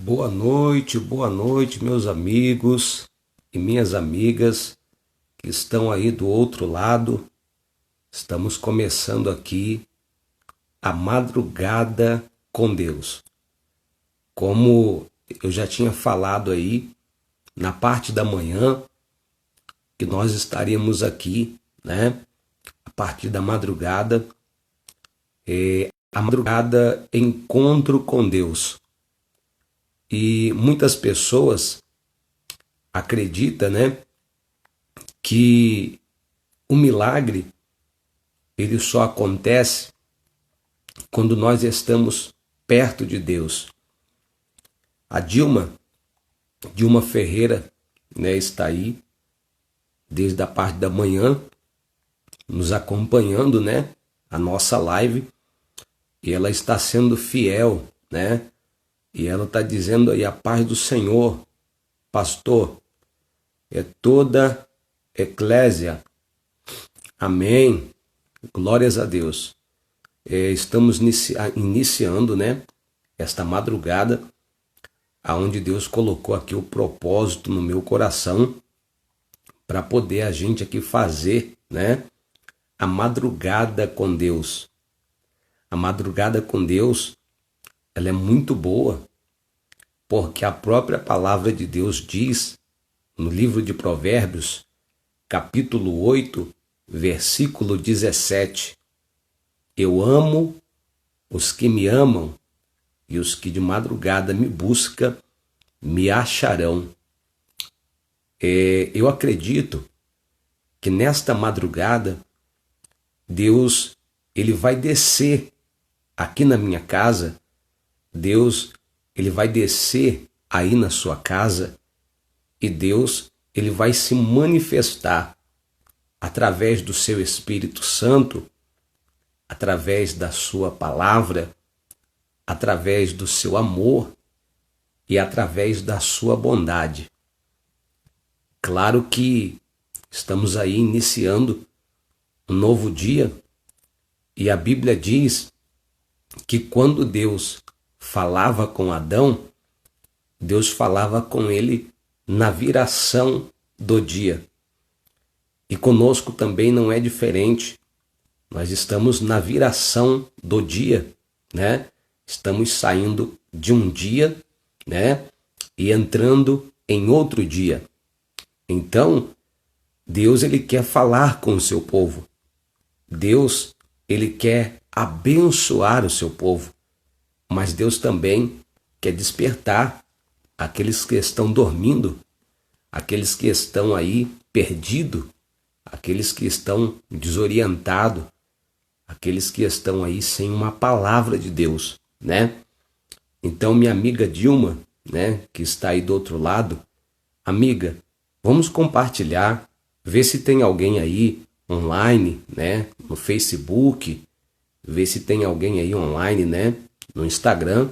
boa noite, meus amigos e minhas amigas que estão aí do outro lado. Estamos começando aqui a madrugada com Deus. Como eu já tinha falado aí na parte da manhã, que nós estaríamos aqui, né? A partir da madrugada, a madrugada encontro com Deus. E muitas pessoas acreditam, né, que o milagre ele só acontece quando nós estamos perto de Deus. A Dilma Ferreira, né, está aí desde a parte da manhã nos acompanhando, né, a nossa live, e ela está sendo fiel, né? E ela está dizendo aí: a paz do Senhor, pastor, é toda eclésia. Amém. Glórias a Deus. Estamos iniciando, né, esta madrugada, aonde Deus colocou aqui o propósito no meu coração para poder a gente aqui fazer, né, a madrugada com Deus. A madrugada com Deus, ela é muito boa, porque a própria palavra de Deus diz, no livro de Provérbios, capítulo 8, versículo 17, eu amo os que me amam, e os que de madrugada me buscam, me acharão. Eu acredito que nesta madrugada, Deus ele vai descer aqui na minha casa. Deus, ele vai descer aí na sua casa, e Deus, ele vai se manifestar através do seu Espírito Santo, através da sua palavra, através do seu amor e através da sua bondade. Claro que estamos aí iniciando um novo dia, e a Bíblia diz que quando Deus falava com Adão, Deus falava com ele na viração do dia. E conosco também não é diferente. Nós estamos na viração do dia, né? Estamos saindo de um dia, né, e entrando em outro dia. Então, Deus ele quer falar com o seu povo. Deus ele quer abençoar o seu povo. Mas Deus também quer despertar aqueles que estão dormindo, aqueles que estão aí perdidos, aqueles que estão desorientados, aqueles que estão aí sem uma palavra de Deus, né? Então, minha amiga Dilma, né, que está aí do outro lado, amiga, vamos compartilhar, ver se tem alguém aí online, né, no Facebook, ver se tem alguém aí online, né, no Instagram.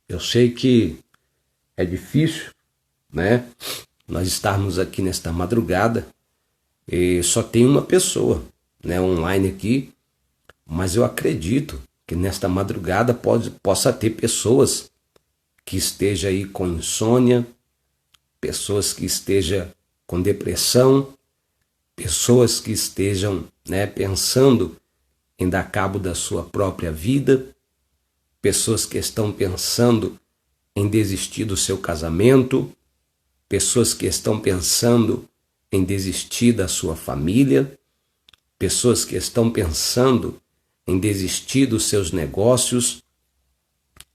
Eu sei que é difícil, né, nós estarmos aqui nesta madrugada e só tem uma pessoa, né, online aqui, mas eu acredito que nesta madrugada possa ter pessoas que estejam aí com insônia, pessoas que estejam com depressão, pessoas que estejam, né, pensando em dar cabo da sua própria vida, pessoas que estão pensando em desistir do seu casamento, pessoas que estão pensando em desistir da sua família, pessoas que estão pensando em desistir dos seus negócios,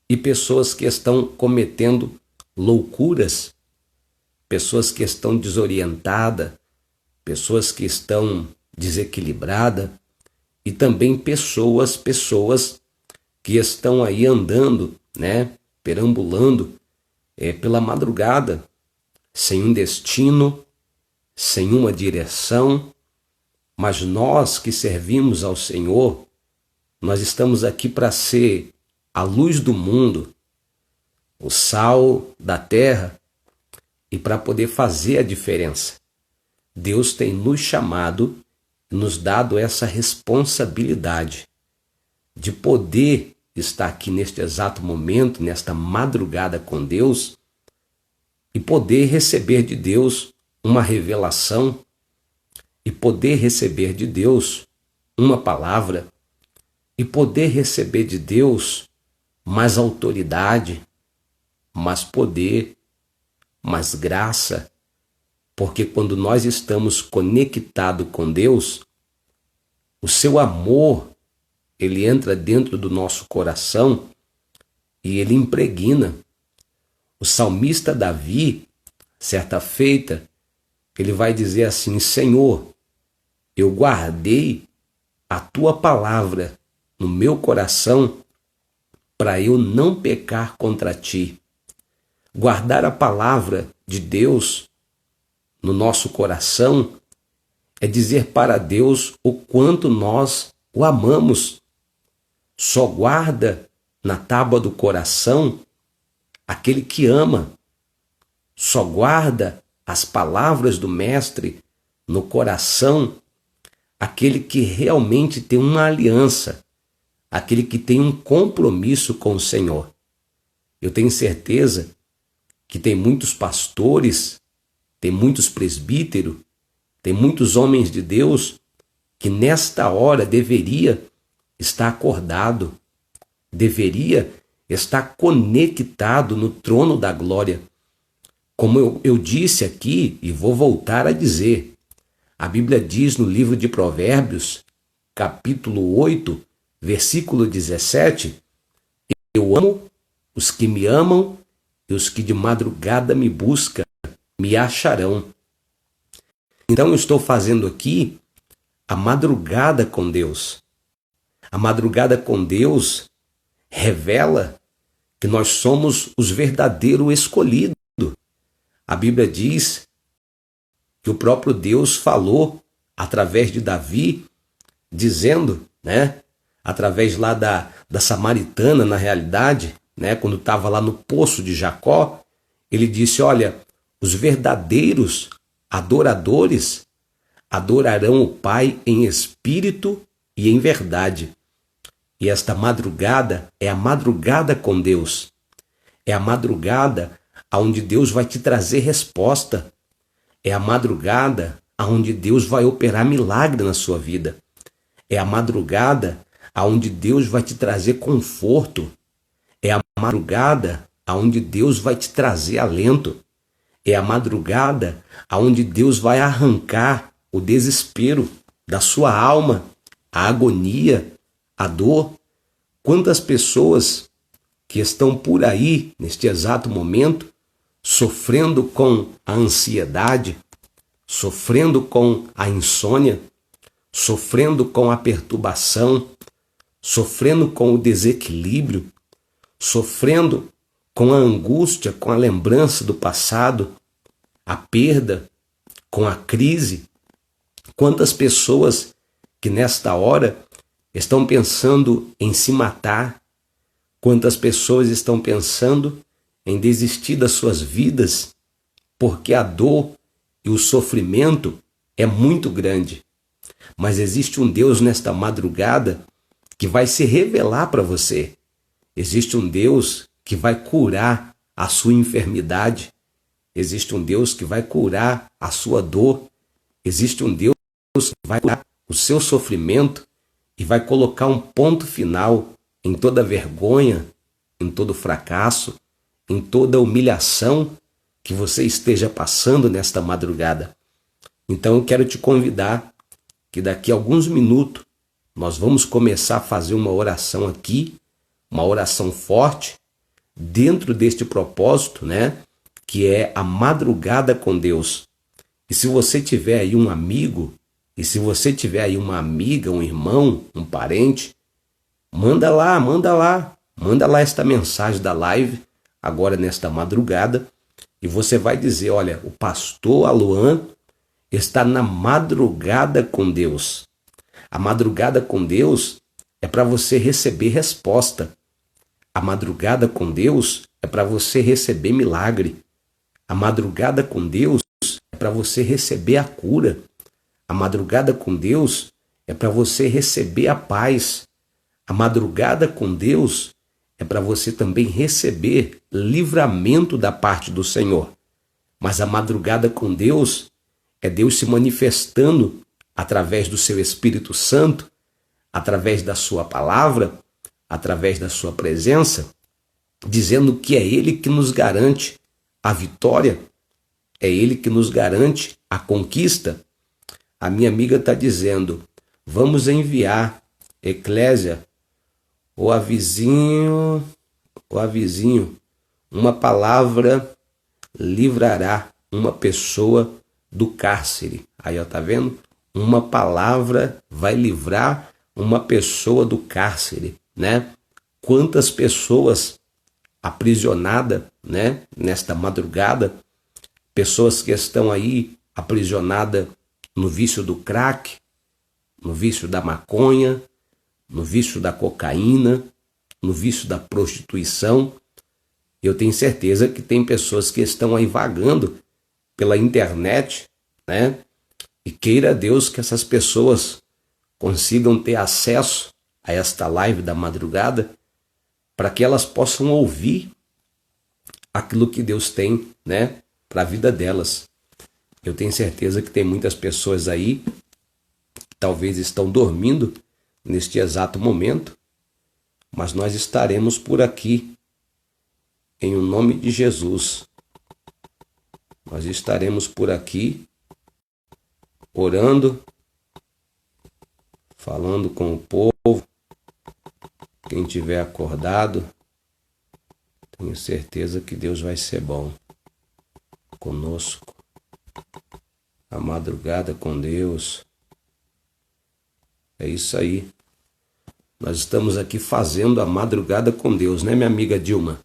e pessoas que estão cometendo loucuras, pessoas que estão desorientadas, pessoas que estão desequilibradas, e também pessoas que estão aí andando, né, perambulando pela madrugada, sem um destino, sem uma direção. Mas nós que servimos ao Senhor, nós estamos aqui para ser a luz do mundo, o sal da terra, e para poder fazer a diferença. Deus tem nos chamado, nos dado essa responsabilidade de poder estar aqui neste exato momento, nesta madrugada com Deus, e poder receber de Deus uma revelação, e poder receber de Deus uma palavra, e poder receber de Deus mais autoridade, mais poder, mais graça, porque quando nós estamos conectados com Deus, o seu amor, ele entra dentro do nosso coração e ele impregna. O salmista Davi, certa feita, ele vai dizer assim: Senhor, eu guardei a tua palavra no meu coração para eu não pecar contra ti. Guardar a palavra de Deus no nosso coração é dizer para Deus o quanto nós o amamos. Só guarda na tábua do coração aquele que ama. Só guarda as palavras do Mestre no coração aquele que realmente tem uma aliança, aquele que tem um compromisso com o Senhor. Eu tenho certeza que tem muitos pastores, tem muitos presbíteros, tem muitos homens de Deus que nesta hora deveria estar acordado, deveria estar conectado no trono da glória. Como eu disse aqui e vou voltar a dizer, a Bíblia diz no livro de Provérbios, capítulo 8, versículo 17, eu amo os que me amam e os que de madrugada me buscam, me acharão. Então eu estou fazendo aqui a madrugada com Deus. A madrugada com Deus revela que nós somos os verdadeiros escolhidos. A Bíblia diz que o próprio Deus falou através de Davi, dizendo, através lá da samaritana, na realidade, quando estava lá no poço de Jacó, ele disse, olha, os verdadeiros adoradores adorarão o Pai em espírito e em verdade. E esta madrugada é a madrugada com Deus. É a madrugada onde Deus vai te trazer resposta. É a madrugada onde Deus vai operar milagre na sua vida. É a madrugada onde Deus vai te trazer conforto. É a madrugada onde Deus vai te trazer alento. É a madrugada onde Deus vai arrancar o desespero da sua alma, a agonia, a dor. Quantas pessoas que estão por aí, neste exato momento, sofrendo com a ansiedade, sofrendo com a insônia, sofrendo com a perturbação, sofrendo com o desequilíbrio, sofrendo com a angústia, com a lembrança do passado, a perda, com a crise. Quantas pessoas que nesta hora estão pensando em se matar, quantas pessoas estão pensando em desistir das suas vidas, porque a dor e o sofrimento é muito grande. Mas existe um Deus nesta madrugada que vai se revelar para você. Existe um Deus que vai curar a sua enfermidade. Existe um Deus que vai curar a sua dor. Existe um Deus que vai curar o seu sofrimento e vai colocar um ponto final em toda vergonha, em todo fracasso, em toda humilhação que você esteja passando nesta madrugada. Então eu quero te convidar que daqui a alguns minutos nós vamos começar a fazer uma oração aqui, uma oração forte, dentro deste propósito, que é a madrugada com Deus. E se você tiver aí um amigo, e se você tiver aí uma amiga, um irmão, um parente, manda lá esta mensagem da live, agora nesta madrugada, e você vai dizer, olha, o pastor Aloan está na madrugada com Deus. A madrugada com Deus é para você receber resposta. A madrugada com Deus é para você receber milagre. A madrugada com Deus é para você receber a cura. A madrugada com Deus é para você receber a paz. A madrugada com Deus é para você também receber livramento da parte do Senhor. Mas a madrugada com Deus é Deus se manifestando através do seu Espírito Santo, através da sua palavra, através da sua presença, dizendo que é Ele que nos garante a vitória, é Ele que nos garante a conquista. A minha amiga está dizendo, vamos enviar, Eclésia, ou a vizinho, uma palavra livrará uma pessoa do cárcere. Aí, ó, tá vendo? Uma palavra vai livrar uma pessoa do cárcere, né? Quantas pessoas aprisionadas, né, nesta madrugada, pessoas que estão aí aprisionadas no vício do crack, no vício da maconha, no vício da cocaína, no vício da prostituição. Eu tenho certeza que tem pessoas que estão aí vagando pela internet, né? E queira Deus que essas pessoas consigam ter acesso a esta live da madrugada para que elas possam ouvir aquilo que Deus tem, né, para a vida delas. Eu tenho certeza que tem muitas pessoas aí que talvez estão dormindo neste exato momento, mas nós estaremos por aqui em o nome de Jesus. Nós estaremos por aqui orando, falando com o povo. Quem tiver acordado, tenho certeza que Deus vai ser bom conosco. A madrugada com Deus. É isso aí. Nós estamos aqui fazendo a madrugada com Deus, né, minha amiga Dilma?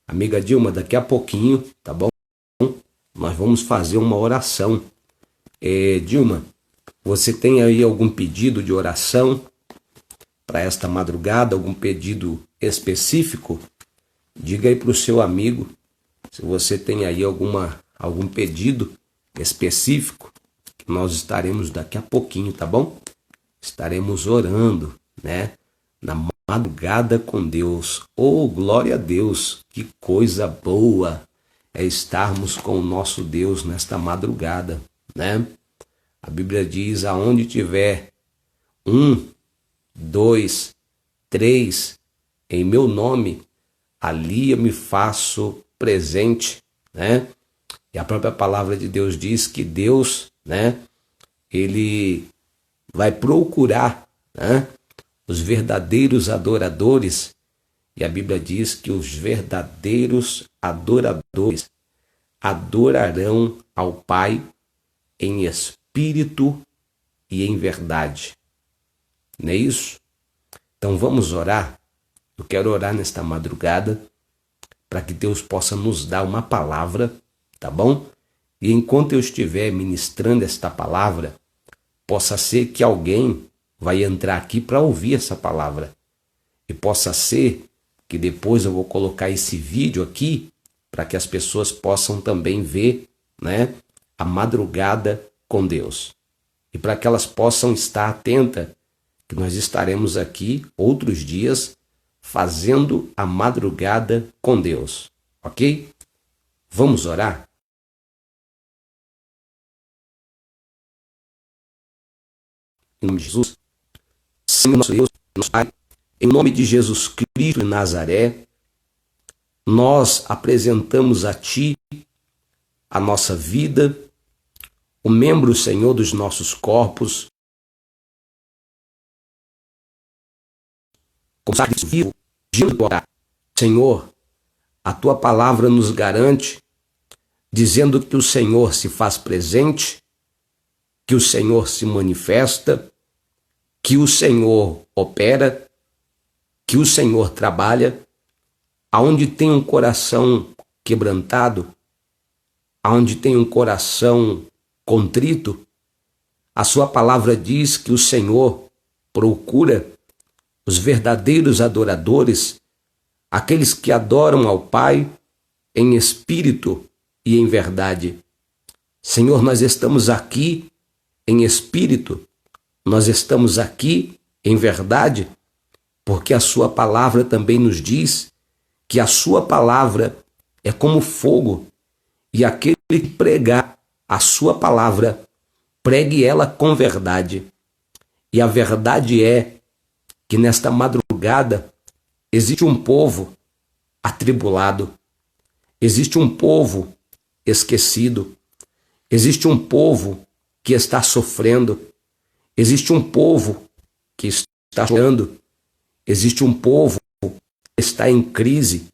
Amiga Dilma, daqui a pouquinho, tá bom? Nós vamos fazer uma oração. Dilma, você tem aí algum pedido de oração para esta madrugada, algum pedido específico? Diga aí para o seu amigo se você tem aí algum pedido específico, que nós estaremos daqui a pouquinho, tá bom? Estaremos orando, né? Na madrugada com Deus. Oh, glória a Deus! Que coisa boa é estarmos com o nosso Deus nesta madrugada, né? A Bíblia diz, aonde tiver 1, 2, 3 em meu nome, ali eu me faço presente, né? E a própria palavra de Deus diz que Deus, né, Ele vai procurar, né, os verdadeiros adoradores. E a Bíblia diz que os verdadeiros adoradores adorarão ao Pai em espírito e em verdade. Não é isso? Então vamos orar. Eu quero orar nesta madrugada para que Deus possa nos dar uma palavra, tá bom? E enquanto eu estiver ministrando esta palavra, possa ser que alguém vai entrar aqui para ouvir essa palavra. E possa ser que depois eu vou colocar esse vídeo aqui para que as pessoas possam também ver, né, a madrugada com Deus. E para que elas possam estar atentas, que nós estaremos aqui outros dias fazendo a madrugada com Deus. Ok? Vamos orar? Em nome de Jesus, Senhor nosso Deus, nosso Pai, em nome de Jesus Cristo de Nazaré, nós apresentamos a Ti a nossa vida, o membro, Senhor, dos nossos corpos, como sacrifício vivo, Senhor, a Tua palavra nos garante, dizendo que o Senhor se faz presente, que o Senhor se manifesta, que o Senhor opera, que o Senhor trabalha, aonde tem um coração quebrantado, aonde tem um coração contrito, a sua palavra diz que o Senhor procura os verdadeiros adoradores, aqueles que adoram ao Pai em espírito e em verdade. Senhor, nós estamos aqui em espírito, nós estamos aqui em verdade, porque a sua palavra também nos diz que a sua palavra é como fogo, e aquele que pregar a sua palavra, pregue ela com verdade. E a verdade é que nesta madrugada existe um povo atribulado, existe um povo esquecido, existe um povo que está sofrendo, existe um povo que está chorando, existe um povo que está em crise,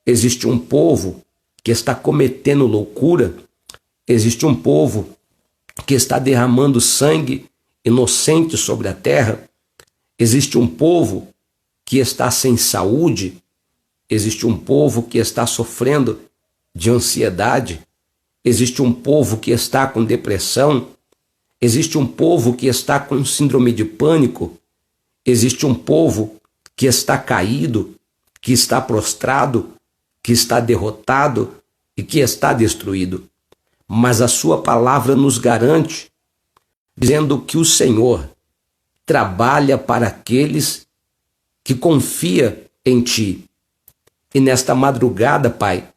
existe um povo que está cometendo loucura, existe um povo que está derramando sangue inocente sobre a terra, existe um povo que está sem saúde, existe um povo que está sofrendo de ansiedade, existe um povo que está com depressão, existe um povo que está com síndrome de pânico, existe um povo que está caído, que está prostrado, que está derrotado e que está destruído. Mas a sua palavra nos garante, dizendo que o Senhor trabalha para aqueles que confiam em Ti. E nesta madrugada, Pai,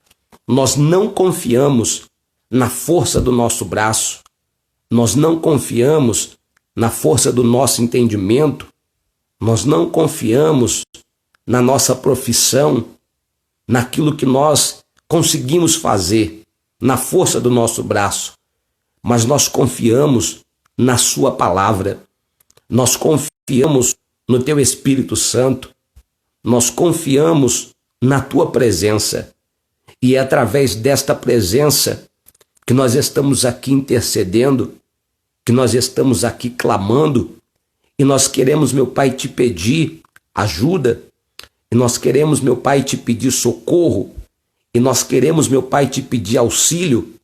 nós não confiamos na força do nosso braço, nós não confiamos na força do nosso entendimento, nós não confiamos na nossa profissão, naquilo que nós conseguimos fazer, na força do nosso braço, mas nós confiamos na Sua palavra, nós confiamos no Teu Espírito Santo, nós confiamos na Tua presença, e é através desta presença que nós estamos aqui intercedendo, que nós estamos aqui clamando, e nós queremos, meu Pai, Te pedir ajuda, e nós queremos, meu Pai, Te pedir socorro, e nós queremos, meu Pai, Te pedir auxílio,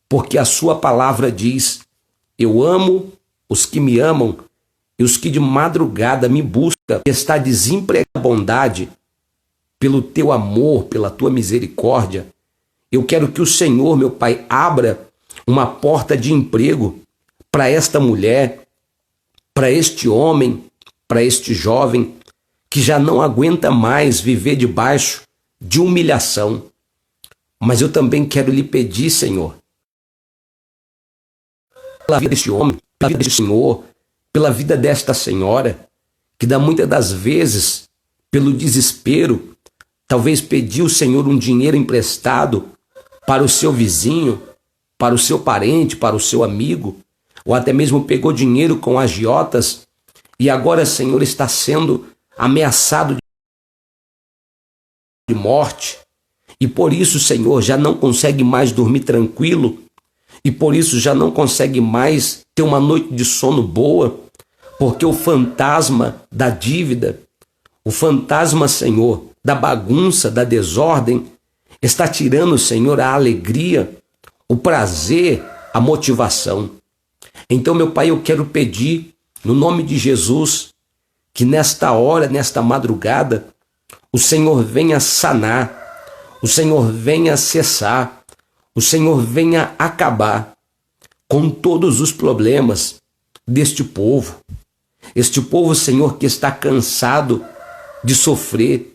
porque a Sua palavra diz: eu amo os que me amam, e os que de madrugada me buscam, está desempregado da bondade, pelo Teu amor, pela Tua misericórdia. Eu quero que o Senhor, meu Pai, abra uma porta de emprego para esta mulher, para este homem, para este jovem, que já não aguenta mais viver debaixo de humilhação. Mas eu também quero lhe pedir, Senhor, pela vida deste homem, pela vida deste senhor, pela vida desta senhora, que dá muitas das vezes, pelo desespero, talvez pediu, Senhor, um dinheiro emprestado para o seu vizinho, para o seu parente, para o seu amigo, ou até mesmo pegou dinheiro com agiotas e agora, Senhor, está sendo ameaçado de morte. E por isso, Senhor, já não consegue mais dormir tranquilo, e por isso já não consegue mais ter uma noite de sono boa, porque o fantasma da dívida, o fantasma, Senhor, da bagunça, da desordem, está tirando, Senhor, a alegria, o prazer, a motivação. Então, meu Pai, eu quero pedir, no nome de Jesus, que nesta hora, nesta madrugada, o Senhor venha sanar, o Senhor venha cessar, o Senhor venha acabar com todos os problemas deste povo. Este povo, Senhor, que está cansado de sofrer,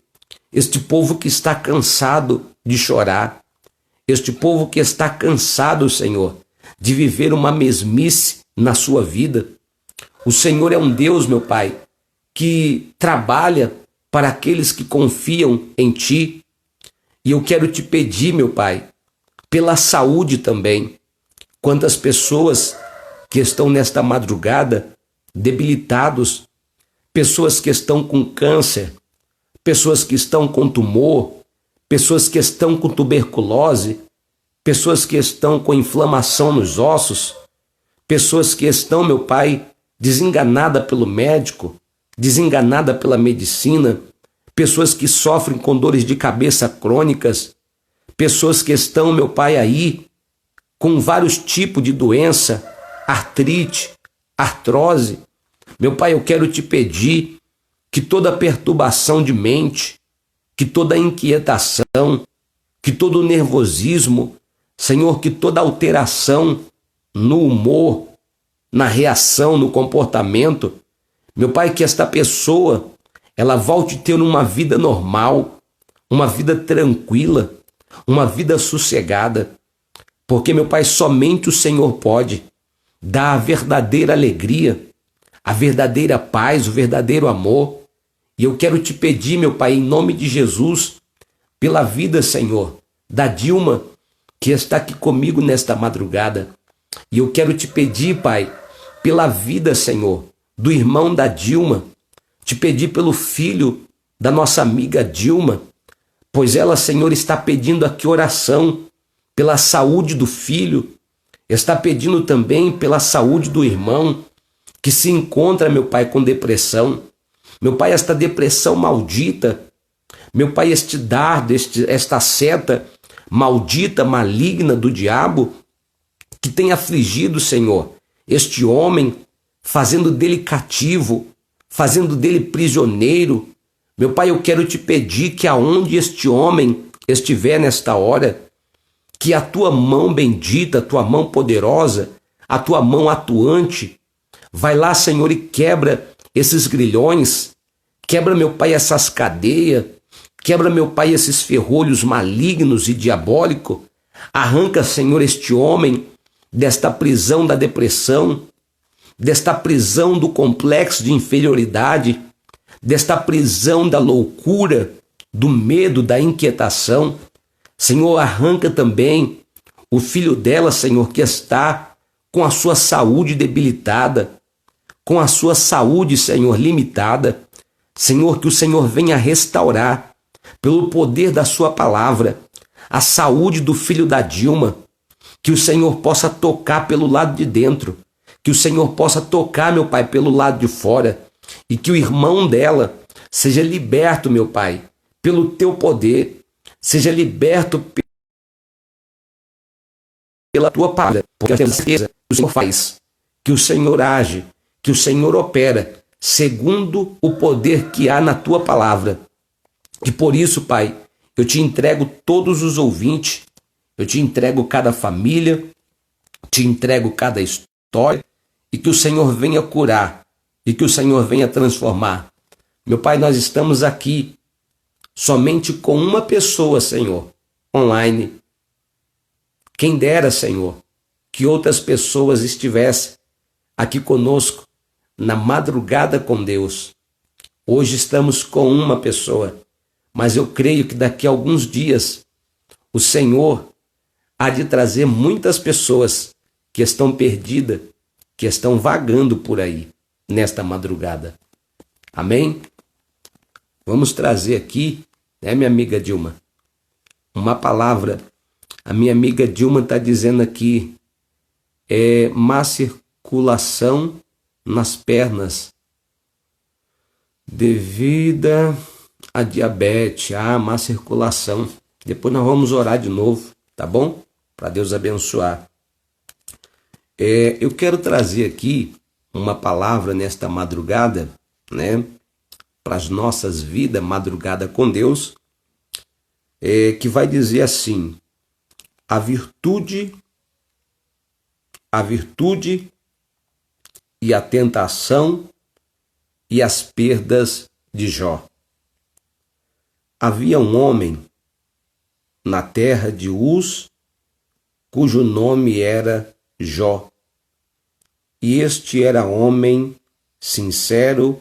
este povo que está cansado de chorar, este povo que está cansado, Senhor, de viver uma mesmice na sua vida. O Senhor é um Deus, meu Pai, que trabalha para aqueles que confiam em Ti. E eu quero Te pedir, meu Pai, pela saúde também. Quantas pessoas que estão nesta madrugada debilitados, pessoas que estão com câncer, pessoas que estão com tumor, pessoas que estão com tuberculose, pessoas que estão com inflamação nos ossos, pessoas que estão, meu Pai, desenganada pelo médico, desenganada pela medicina, pessoas que sofrem com dores de cabeça crônicas, pessoas que estão, meu Pai, aí com vários tipos de doença, artrite, artrose. Meu Pai, eu quero Te pedir que toda perturbação de mente, que toda inquietação, que todo nervosismo, Senhor, que toda alteração no humor, na reação, no comportamento, meu Pai, que esta pessoa, ela volte a ter uma vida normal, uma vida tranquila, uma vida sossegada. Porque, meu Pai, somente o Senhor pode dar a verdadeira alegria, a verdadeira paz, o verdadeiro amor. E eu quero te pedir, meu Pai, em nome de Jesus, pela vida, Senhor, da Dilma, que está aqui comigo nesta madrugada. E eu quero te pedir, Pai, pela vida, Senhor, do irmão da Dilma, te pedir pelo filho da nossa amiga Dilma, pois ela, Senhor, está pedindo aqui oração pela saúde do filho, está pedindo também pela saúde do irmão, que se encontra, meu Pai, com depressão. Meu Pai, esta depressão maldita, meu Pai, este dardo, esta seta maldita, maligna do diabo, que tem afligido, Senhor, este homem, fazendo dele cativo, fazendo dele prisioneiro. Meu Pai, eu quero te pedir que aonde este homem estiver nesta hora, que a tua mão bendita, a tua mão poderosa, a tua mão atuante, vai lá, Senhor, e quebra esses grilhões, quebra, meu Pai, essas cadeias, quebra, meu Pai, esses ferrolhos malignos e diabólicos, arranca, Senhor, este homem desta prisão da depressão, desta prisão do complexo de inferioridade, desta prisão da loucura, do medo, da inquietação. Senhor, arranca também o filho dela, Senhor, que está com a sua saúde debilitada, com a sua saúde, Senhor, limitada. Senhor, que o Senhor venha restaurar, pelo poder da sua palavra, a saúde do filho da Dilma, que o Senhor possa tocar pelo lado de dentro, que o Senhor possa tocar, meu Pai, pelo lado de fora, e que o irmão dela seja liberto, meu Pai, pelo teu poder, seja liberto pela tua palavra, porque eu tenho certeza que o Senhor faz, que o Senhor age, que o Senhor opera, segundo o poder que há na tua palavra. E por isso, Pai, eu te entrego todos os ouvintes, eu te entrego cada família, te entrego cada história, e que o Senhor venha curar, e que o Senhor venha transformar. Meu Pai, nós estamos aqui somente com uma pessoa, Senhor, online. Quem dera, Senhor, que outras pessoas estivessem aqui conosco na madrugada com Deus. Hoje estamos com uma pessoa, mas eu creio que daqui a alguns dias o Senhor há de trazer muitas pessoas que estão perdidas, que estão vagando por aí nesta madrugada. Amém? Vamos trazer aqui, né, minha amiga Dilma, uma palavra. A minha amiga Dilma está dizendo aqui, má circulação nas pernas, devida a diabetes, má circulação. Depois nós vamos orar de novo, tá bom? Para Deus abençoar. Eu quero trazer aqui uma palavra nesta madrugada, né? Para as nossas vidas, madrugada com Deus, que vai dizer assim: a virtude e a tentação e as perdas de Jó. Havia um homem na terra de Uz, cujo nome era Jó. E este era homem sincero,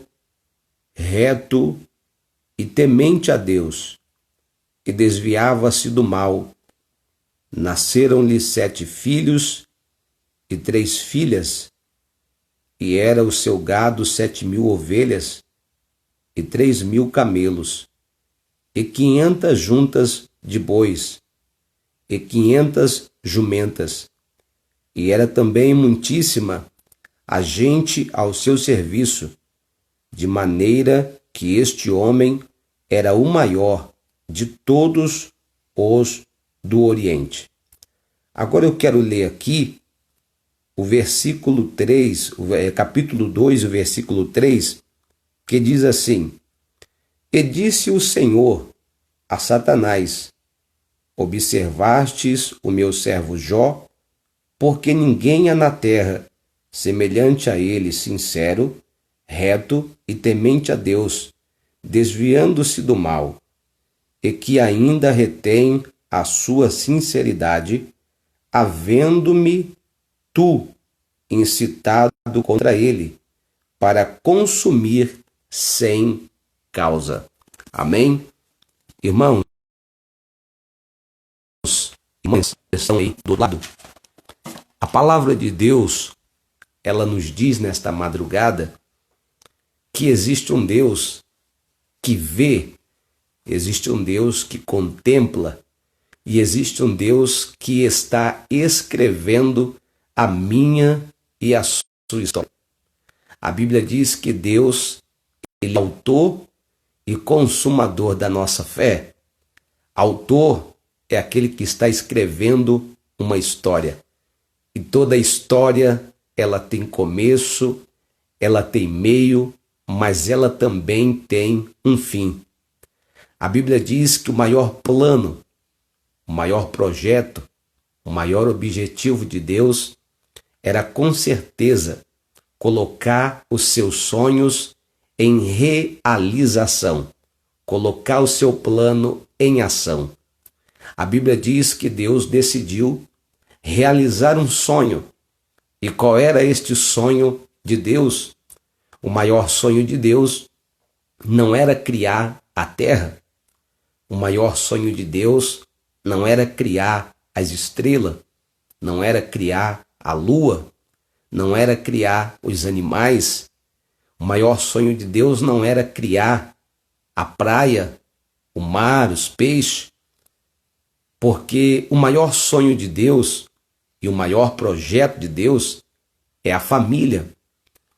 reto e temente a Deus, e desviava-se do mal. Nasceram-lhe 7 filhos e 3 filhas, e era o seu gado 7.000 ovelhas e 3.000 camelos, e 500 juntas de bois, e 500 jumentas, e era também muitíssima a gente ao seu serviço, de maneira que este homem era o maior de todos os do Oriente. Agora eu quero ler aqui o versículo 3, capítulo 2, o versículo 3, que diz assim: E disse o Senhor a Satanás: Observastes o meu servo Jó, porque ninguém há na terra semelhante a ele, sincero, reto e temente a Deus, desviando-se do mal, e que ainda retém a sua sinceridade, havendo-me tu incitado contra ele, para consumir sem causa. Amém? Irmãos, irmãs, estão aí do lado. A palavra de Deus, ela nos diz nesta madrugada que existe um Deus que vê, existe um Deus que contempla e existe um Deus que está escrevendo a minha e a sua história. A Bíblia diz que Deus, ele é autor e consumador da nossa fé. Autor é aquele que está escrevendo uma história. E toda história, ela tem começo, ela tem meio, mas ela também tem um fim. A Bíblia diz que o maior plano, o maior projeto, o maior objetivo de Deus era com certeza colocar os seus sonhos em realização, colocar o seu plano em ação. A Bíblia diz que Deus decidiu realizar um sonho. E qual era este sonho de Deus? O maior sonho de Deus não era criar a terra. O maior sonho de Deus não era criar as estrelas, não era criar a lua, não era criar os animais. O maior sonho de Deus não era criar a praia, o mar, os peixes, porque o maior sonho de Deus e o maior projeto de Deus é a família.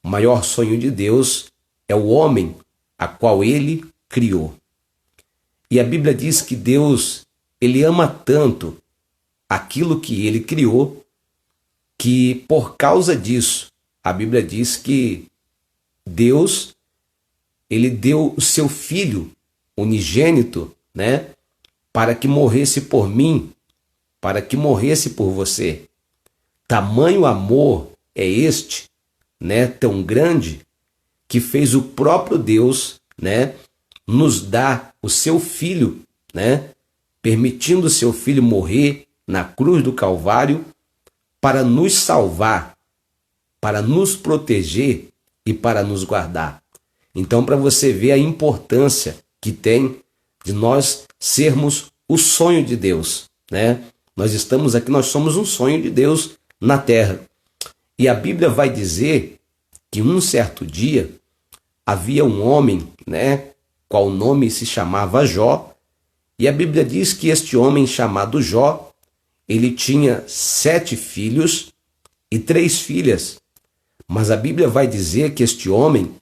O maior sonho de Deus é o homem, a qual ele criou. E a Bíblia diz que Deus, ele ama tanto aquilo que ele criou, que por causa disso, a Bíblia diz que Deus, ele deu o seu filho unigênito, né, para que morresse por mim, para que morresse por você. Tamanho amor é este, né, tão grande, que fez o próprio Deus, né, nos dar o seu filho, né, permitindo o seu filho morrer na cruz do Calvário para nos salvar, para nos proteger e para nos guardar. Então, para você ver a importância que tem de nós sermos o sonho de Deus, né? Nós estamos aqui, nós somos um sonho de Deus na terra. E a Bíblia vai dizer que um certo dia havia um homem, né, qual nome se chamava Jó, e a Bíblia diz que este homem chamado Jó, ele tinha 7 filhos e 3 filhas. Mas a Bíblia vai dizer que este homem,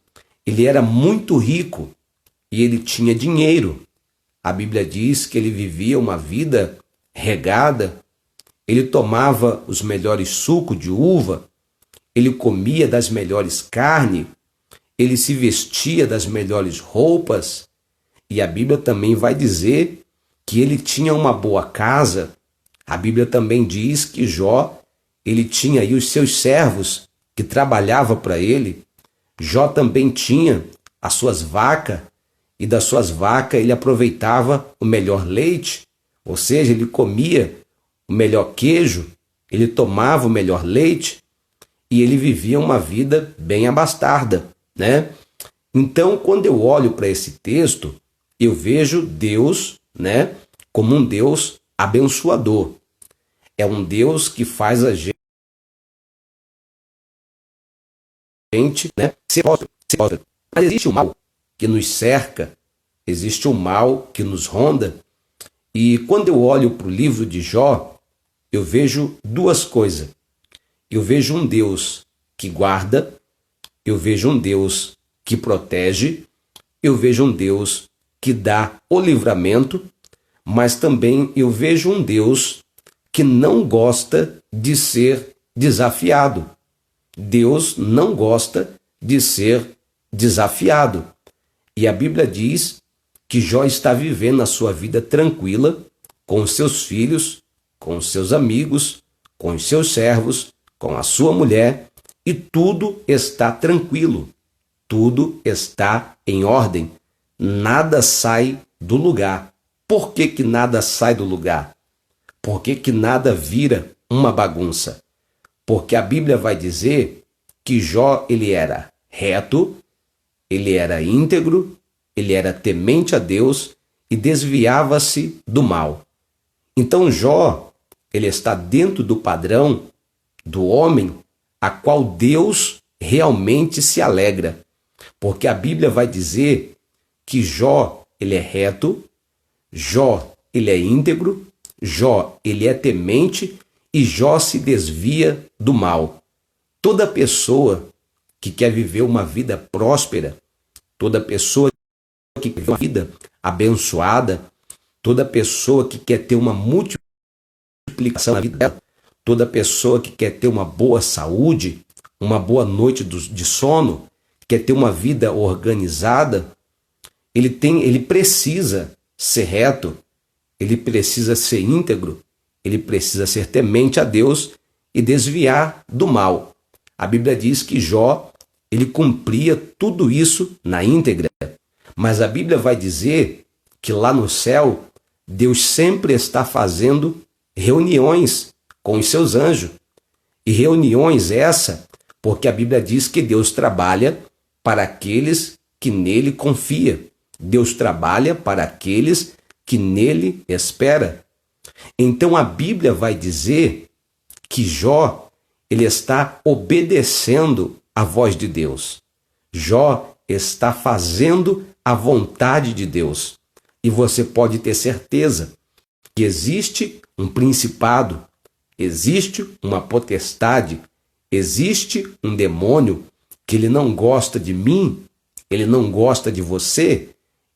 ele era muito rico e ele tinha dinheiro. A Bíblia diz que ele vivia uma vida regada, ele tomava os melhores sucos de uva, ele comia das melhores carnes, ele se vestia das melhores roupas, e a Bíblia também vai dizer que ele tinha uma boa casa. A Bíblia também diz que Jó, ele tinha aí os seus servos que trabalhavam para ele. Jó também tinha as suas vacas, e das suas vacas ele aproveitava o melhor leite, ou seja, ele comia o melhor queijo, ele tomava o melhor leite, e ele vivia uma vida bem abastada, né? Então, quando eu olho para esse texto, eu vejo Deus, né, como um Deus abençoador. É um Deus que faz a gente, né, ser próspero. Mas existe o mal que nos cerca, existe o mal que nos ronda. E quando eu olho para o livro de Jó, eu vejo duas coisas. Eu vejo um Deus que guarda, eu vejo um Deus que protege, eu vejo um Deus que dá o livramento, mas também eu vejo um Deus que não gosta de ser desafiado. Deus não gosta de ser desafiado. E a Bíblia diz que Jó está vivendo a sua vida tranquila, com os seus filhos, com os seus amigos, com os seus servos, com a sua mulher, e tudo está tranquilo, tudo está em ordem. nada sai do lugar. Por que que nada sai do lugar? Por que que nada vira uma bagunça? Porque a Bíblia vai dizer que Jó, ele era reto, ele era íntegro, ele era temente a Deus e desviava-se do mal. Então Jó, ele está dentro do padrão do homem a qual Deus realmente se alegra. Porque a Bíblia vai dizer que Jó, ele é reto, Jó, ele é íntegro, Jó, ele é temente e Jó se desvia do mal. Toda pessoa que quer viver uma vida próspera, toda pessoa que quer viver uma vida abençoada, toda pessoa que quer ter uma multiplicação na vida dela, toda pessoa que quer ter uma boa saúde, uma boa noite de sono, quer ter uma vida organizada, ele precisa ser reto, ele precisa ser íntegro, ele precisa ser temente a Deus e desviar do mal. A Bíblia diz que Jó, ele cumpria tudo isso na íntegra. Mas a Bíblia vai dizer que lá no céu, Deus sempre está fazendo reuniões com os seus anjos. E reuniões essa, porque a Bíblia diz que Deus trabalha para aqueles que nele confia. Deus trabalha para aqueles que nele espera. Então a Bíblia vai dizer que Jó, ele está obedecendo a voz de Deus. Jó está fazendo a vontade de Deus. E você pode ter certeza que existe um principado, existe uma potestade, existe um demônio que ele não gosta de mim, ele não gosta de você,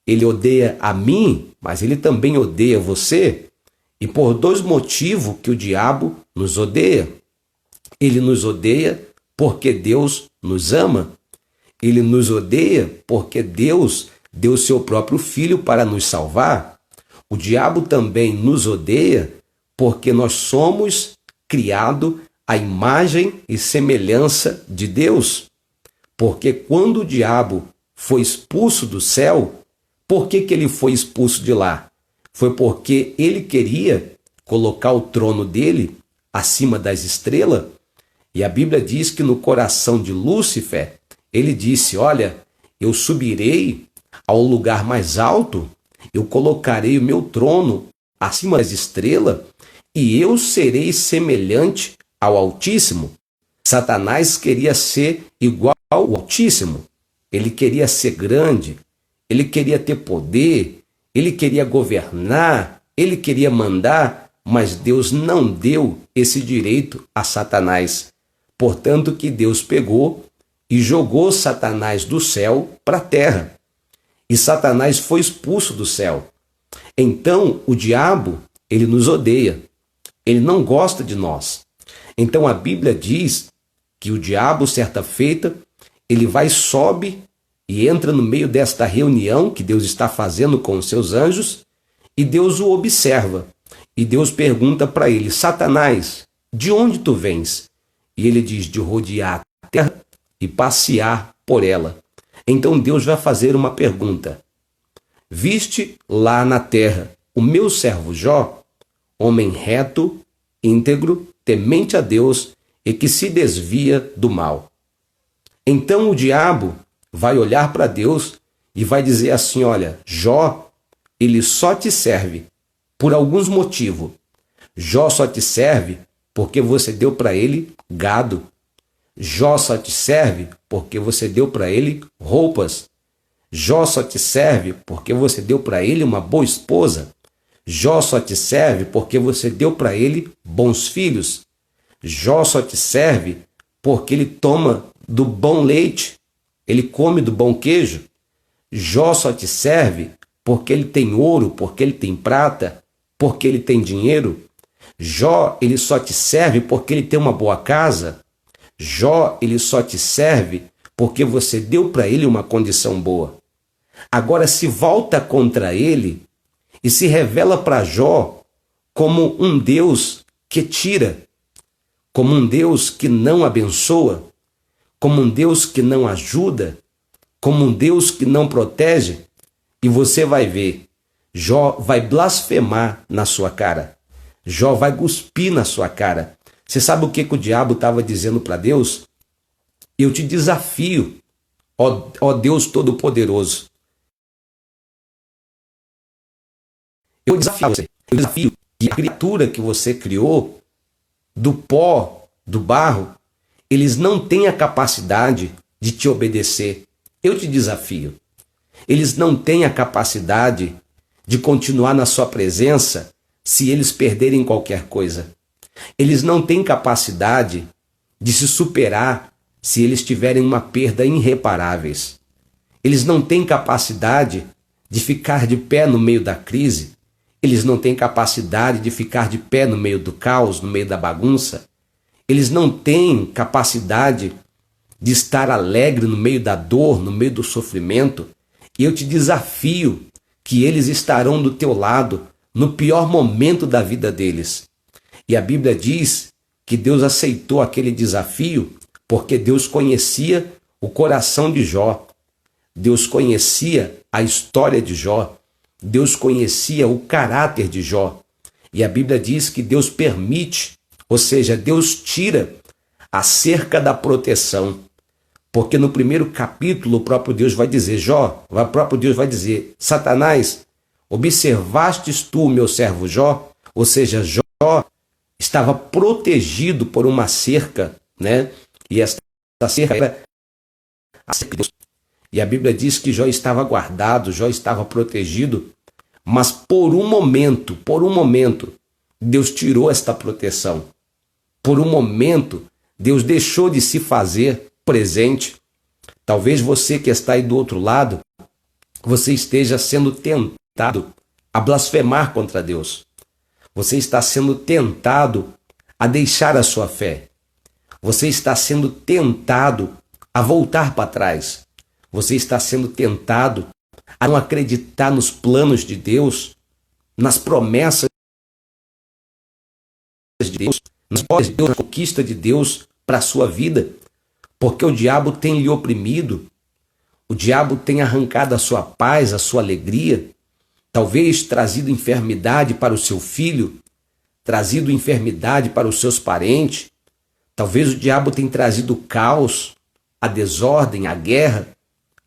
ele odeia a mim, mas ele também odeia você. E por dois motivos que o diabo nos odeia. Ele nos odeia porque Deus nos ama. Ele nos odeia porque Deus deu seu próprio filho para nos salvar. O diabo também nos odeia porque nós somos criados à imagem e semelhança de Deus. Porque quando o diabo foi expulso do céu, por que ele foi expulso de lá? Foi porque ele queria colocar o trono dele acima das estrelas. E a Bíblia diz que no coração de Lúcifer, ele disse, olha, eu subirei ao lugar mais alto, eu colocarei o meu trono acima das estrelas e eu serei semelhante ao Altíssimo. Satanás queria ser igual ao Altíssimo. Ele queria ser grande, ele queria ter poder, ele queria governar, ele queria mandar, mas Deus não deu esse direito a Satanás. Portanto, que Deus pegou e jogou Satanás do céu para a terra. E Satanás foi expulso do céu. Então, o diabo, ele nos odeia. Ele não gosta de nós. Então, a Bíblia diz que o diabo, certa feita, ele vai, sobe e entra no meio desta reunião que Deus está fazendo com os seus anjos, e Deus o observa. E Deus pergunta para ele, Satanás, de onde tu vens? E ele diz, de rodear a terra e passear por ela. Então Deus vai fazer uma pergunta. Viste lá na terra o meu servo Jó, homem reto, íntegro, temente a Deus e que se desvia do mal. Então o diabo vai olhar para Deus e vai dizer assim, olha, Jó, ele só te serve por alguns motivos. Jó só te serve porque você deu para ele gado. Jó só te serve porque você deu para ele roupas. Jó só te serve porque você deu para ele uma boa esposa. Jó só te serve porque você deu para ele bons filhos. Jó só te serve porque ele toma do bom leite, ele come do bom queijo. Jó só te serve porque ele tem ouro, porque ele tem prata, porque ele tem dinheiro. Jó, ele só te serve porque ele tem uma boa casa. Jó, ele só te serve porque você deu para ele uma condição boa. Agora se volta contra ele e se revela para Jó como um Deus que tira, como um Deus que não abençoa, como um Deus que não ajuda, como um Deus que não protege. e você vai ver, Jó vai blasfemar na sua cara. Jó vai cuspir na sua cara. Você sabe o que o diabo estava dizendo para Deus? Eu te desafio, ó Deus Todo-Poderoso. Eu desafio você. Eu desafio que a criatura que você criou, do pó, do barro, eles não têm a capacidade de te obedecer. Eu te desafio. Eles não têm a capacidade de continuar na sua presença se eles perderem qualquer coisa. Eles não têm capacidade de se superar se eles tiverem uma perda irreparáveis. Eles não têm capacidade de ficar de pé no meio da crise. Eles não têm capacidade de ficar de pé no meio do caos, no meio da bagunça. Eles não têm capacidade de estar alegre no meio da dor, no meio do sofrimento. E eu te desafio que eles estarão do teu lado no pior momento da vida deles. E a Bíblia diz que Deus aceitou aquele desafio porque Deus conhecia o coração de Jó. Deus conhecia a história de Jó. Deus conhecia o caráter de Jó. E a Bíblia diz que Deus permite, ou seja, Deus tira a cerca da proteção. Porque no primeiro capítulo o próprio Deus vai dizer, o próprio Deus vai dizer, Satanás, observastes tu o meu servo Jó? Ou seja, Jó estava protegido por uma cerca, né? E essa cerca era a cerca de Deus. E a Bíblia diz que Jó estava guardado, Jó estava protegido, mas por um momento, Deus tirou esta proteção. Por um momento, Deus deixou de se fazer presente. Talvez você que está aí do outro lado, você esteja sendo tentado a blasfemar contra Deus. Você está sendo tentado a deixar a sua fé. Você está sendo tentado a voltar para trás. Você está sendo tentado a não acreditar nos planos de Deus, nas promessas de Deus, nas promessas de Deus, na conquista de Deus para a sua vida, porque o diabo tem lhe oprimido, o diabo tem arrancado a sua paz, a sua alegria, talvez trazido enfermidade para o seu filho, trazido enfermidade para os seus parentes, talvez o diabo tenha trazido o caos, a desordem, a guerra,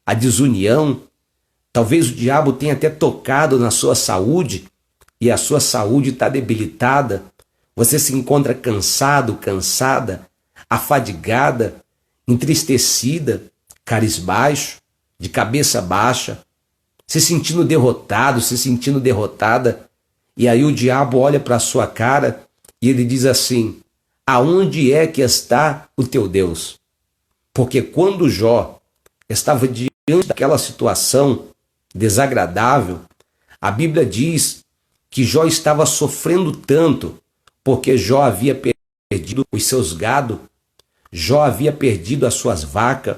a desunião. Talvez o diabo tenha até tocado na sua saúde e a sua saúde está debilitada. Você se encontra cansado, cansada, afadigada, entristecida, cabisbaixo, de cabeça baixa, se sentindo derrotado, se sentindo derrotada. E aí o diabo olha para a sua cara e ele diz assim, aonde é que está o teu Deus? Porque quando Jó estava diante daquela situação desagradável, a Bíblia diz que Jó estava sofrendo tanto, porque Jó havia perdido os seus gado, Jó havia perdido as suas vacas,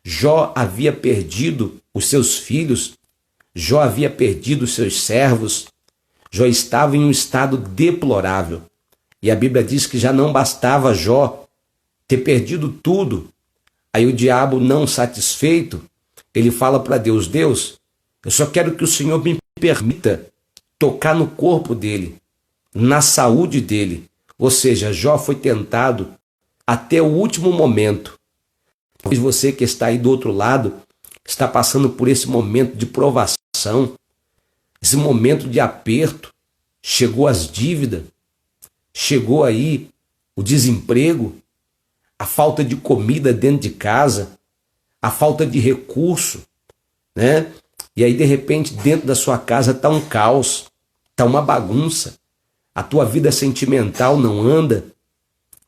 Jó havia perdido os seus filhos, Jó havia perdido os seus servos, Jó estava em um estado deplorável. E a Bíblia diz que já não bastava Jó ter perdido tudo. Aí o diabo, não satisfeito, ele fala para Deus, Deus, eu só quero que o Senhor me permita tocar no corpo dele, na saúde dele. Ou seja, Jó foi tentado até o último momento. Talvez você que está aí do outro lado está passando por esse momento de provação, esse momento de aperto. Chegou as dívidas, chegou aí o desemprego, a falta de comida dentro de casa, a falta de recurso, né? E aí, de repente, dentro da sua casa está um caos, está uma bagunça, a tua vida sentimental não anda,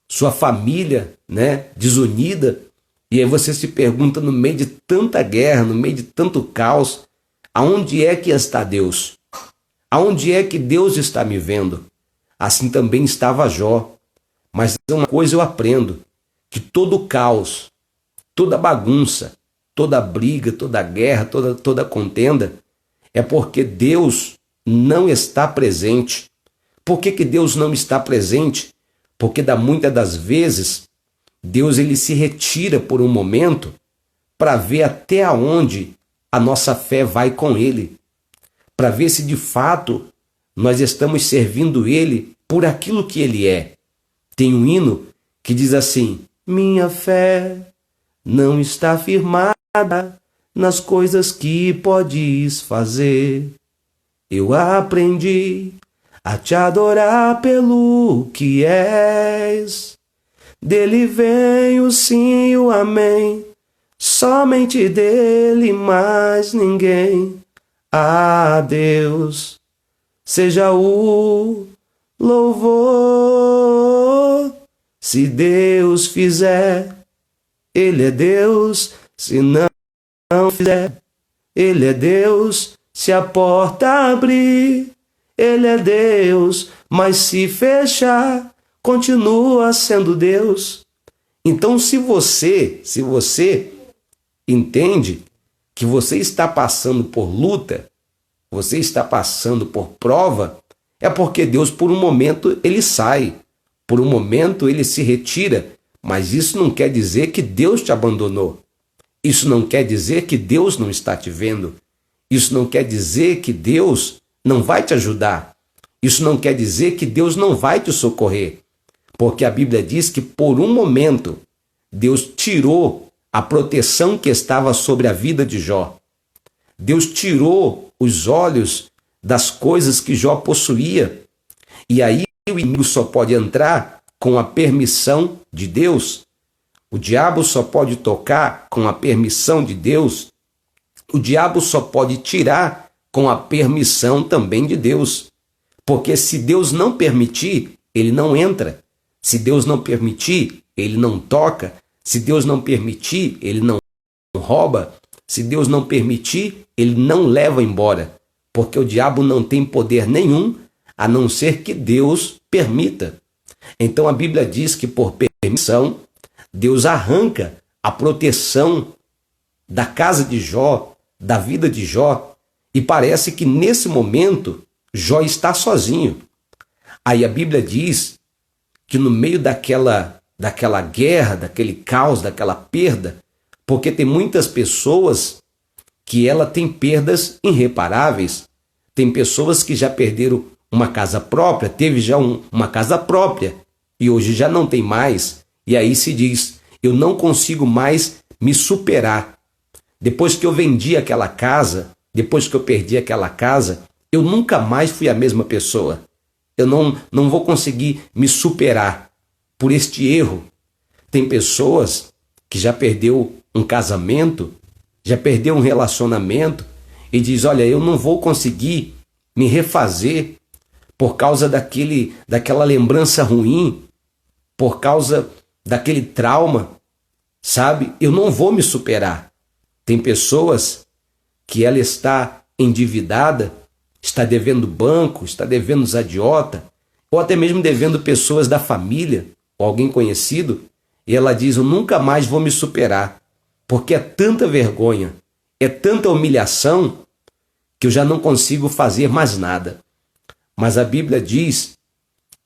sua família, né, desunida, e aí você se pergunta no meio de tanta guerra, no meio de tanto caos, aonde é que está Deus? Aonde é que Deus está me vendo? Assim também estava Jó. Mas uma coisa eu aprendo, que todo caos, toda bagunça, toda briga, toda guerra, toda contenda, é porque Deus não está presente. Por que Deus não está presente? Porque muitas das vezes Deus ele se retira por um momento para ver até onde a nossa fé vai com Ele, para ver se de fato nós estamos servindo Ele por aquilo que Ele é. Tem um hino que diz assim: minha fé não está firmada nas coisas que podes fazer. Eu aprendi a te adorar pelo que és. Dele vem o sim e o amém, somente dele, mais ninguém. A Deus seja o louvor. Se Deus fizer, Ele é Deus. Se não fizer, Ele é Deus. Se a porta abrir, Ele é Deus. Mas se fechar, continua sendo Deus. Então, se você entende que você está passando por luta, você está passando por prova, é porque Deus, por um momento, Ele sai. Por um momento, Ele se retira. Mas isso não quer dizer que Deus te abandonou. Isso não quer dizer que Deus não está te vendo. Isso não quer dizer que Deus não vai te ajudar. Isso não quer dizer que Deus não vai te socorrer. Porque a Bíblia diz que por um momento Deus tirou a proteção que estava sobre a vida de Jó. Deus tirou os olhos das coisas que Jó possuía. E aí o inimigo só pode entrar com a permissão de Deus. O diabo só pode tocar com a permissão de Deus. O diabo só pode tirar com a permissão também de Deus. Porque se Deus não permitir, ele não entra. Se Deus não permitir, ele não toca. Se Deus não permitir, ele não rouba. Se Deus não permitir, ele não leva embora. Porque o diabo não tem poder nenhum, a não ser que Deus permita. Então a Bíblia diz que por permissão, Deus arranca a proteção da casa de Jó, da vida de Jó, e parece que nesse momento Jó está sozinho. Aí a Bíblia diz que no meio daquela guerra, daquele caos, daquela perda, porque tem muitas pessoas que ela tem perdas irreparáveis. Tem pessoas que já perderam uma casa própria, teve já uma casa própria e hoje já não tem mais. E aí se diz: eu não consigo mais me superar. Depois que eu vendi aquela casa, depois que eu perdi aquela casa, eu nunca mais fui a mesma pessoa. Eu não vou conseguir me superar por este erro. Tem pessoas que já perdeu um casamento, já perdeu um relacionamento e diz: olha, eu não vou conseguir me refazer por causa daquela lembrança ruim, por causa daquele trauma, sabe? Eu não vou me superar. Tem pessoas que ela está endividada, está devendo banco, está devendo os agiota, ou até mesmo devendo pessoas da família, ou alguém conhecido, e ela diz: eu nunca mais vou me superar, porque é tanta vergonha, é tanta humilhação, que eu já não consigo fazer mais nada. Mas a Bíblia diz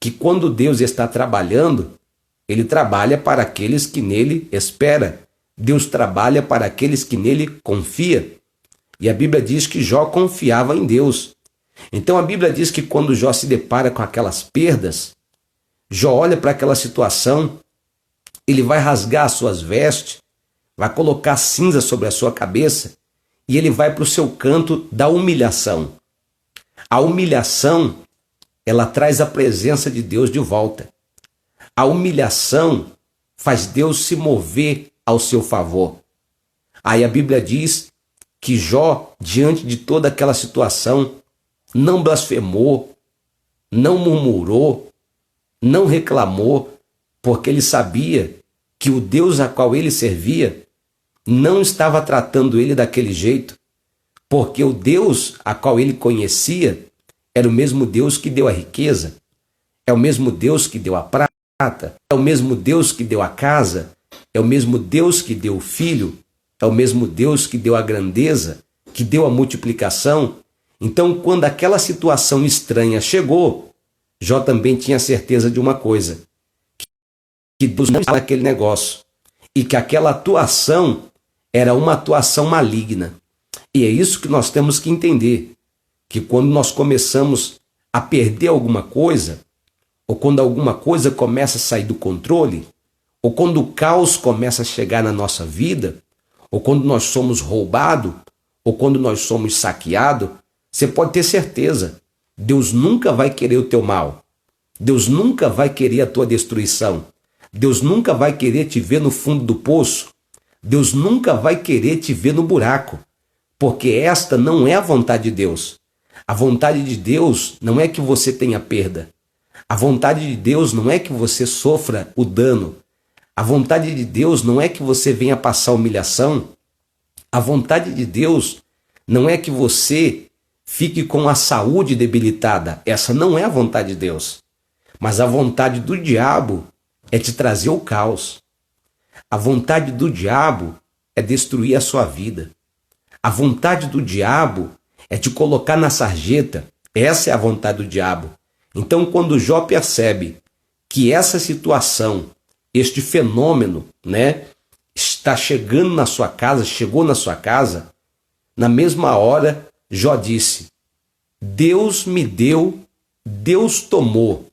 que quando Deus está trabalhando, Ele trabalha para aqueles que nele esperam. Deus trabalha para aqueles que nele confiam. E a Bíblia diz que Jó confiava em Deus. Então a Bíblia diz que quando Jó se depara com aquelas perdas, Jó olha para aquela situação, ele vai rasgar as suas vestes, vai colocar cinza sobre a sua cabeça e ele vai para o seu canto da humilhação. A humilhação, ela traz a presença de Deus de volta. A humilhação faz Deus se mover ao seu favor. Aí a Bíblia diz que Jó, diante de toda aquela situação, não blasfemou, não murmurou, não reclamou, porque ele sabia que o Deus a qual ele servia não estava tratando ele daquele jeito, porque o Deus a qual ele conhecia era o mesmo Deus que deu a riqueza, é o mesmo Deus que deu a prata, é o mesmo Deus que deu a casa, é o mesmo Deus que deu o filho, é o mesmo Deus que deu a grandeza, que deu a multiplicação. Então, quando aquela situação estranha chegou, Jó também tinha certeza de uma coisa, que Deus não estava naquele negócio, e que aquela atuação era uma atuação maligna. E é isso que nós temos que entender, que quando nós começamos a perder alguma coisa, ou quando alguma coisa começa a sair do controle, ou quando o caos começa a chegar na nossa vida, ou quando nós somos roubados, ou quando nós somos saqueados, você pode ter certeza, Deus nunca vai querer o teu mal. Deus nunca vai querer a tua destruição. Deus nunca vai querer te ver no fundo do poço. Deus nunca vai querer te ver no buraco, porque esta não é a vontade de Deus. A vontade de Deus não é que você tenha perda. A vontade de Deus não é que você sofra o dano. A vontade de Deus não é que você venha passar humilhação. A vontade de Deus não é que você fique com a saúde debilitada. Essa não é a vontade de Deus. Mas a vontade do diabo é te trazer o caos. A vontade do diabo é destruir a sua vida. A vontade do diabo é te colocar na sarjeta. Essa é a vontade do diabo. Então, quando Jó percebe que essa situação, este fenômeno, está chegando na sua casa, chegou na sua casa, na mesma hora, Jó disse: Deus me deu, Deus tomou,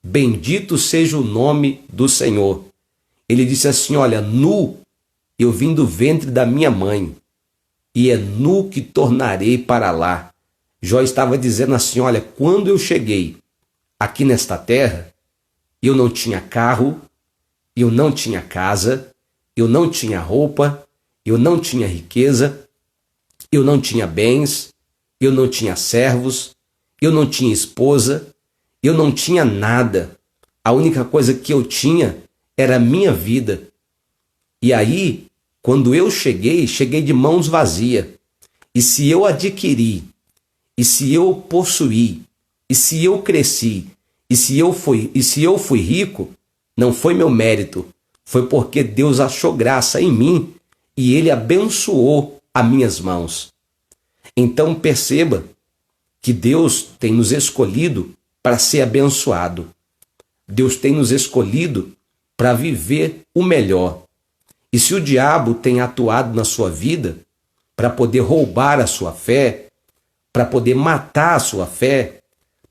bendito seja o nome do Senhor. Ele disse assim: olha, nu eu vim do ventre da minha mãe, e é nu que tornarei para lá. Jó estava dizendo assim: olha, quando eu cheguei aqui nesta terra, eu não tinha carro, eu não tinha casa, eu não tinha roupa, eu não tinha riqueza, eu não tinha bens, eu não tinha servos, eu não tinha esposa, eu não tinha nada. A única coisa que eu tinha era a minha vida. E aí, quando eu cheguei de mãos vazias. E se eu adquiri, e se eu possuí, e se eu cresci, e se eu fui rico, não foi meu mérito, foi porque Deus achou graça em mim e Ele abençoou as minhas mãos. Então perceba que Deus tem nos escolhido para ser abençoado. Deus tem nos escolhido para viver o melhor. E se o diabo tem atuado na sua vida para poder roubar a sua fé, para poder matar a sua fé,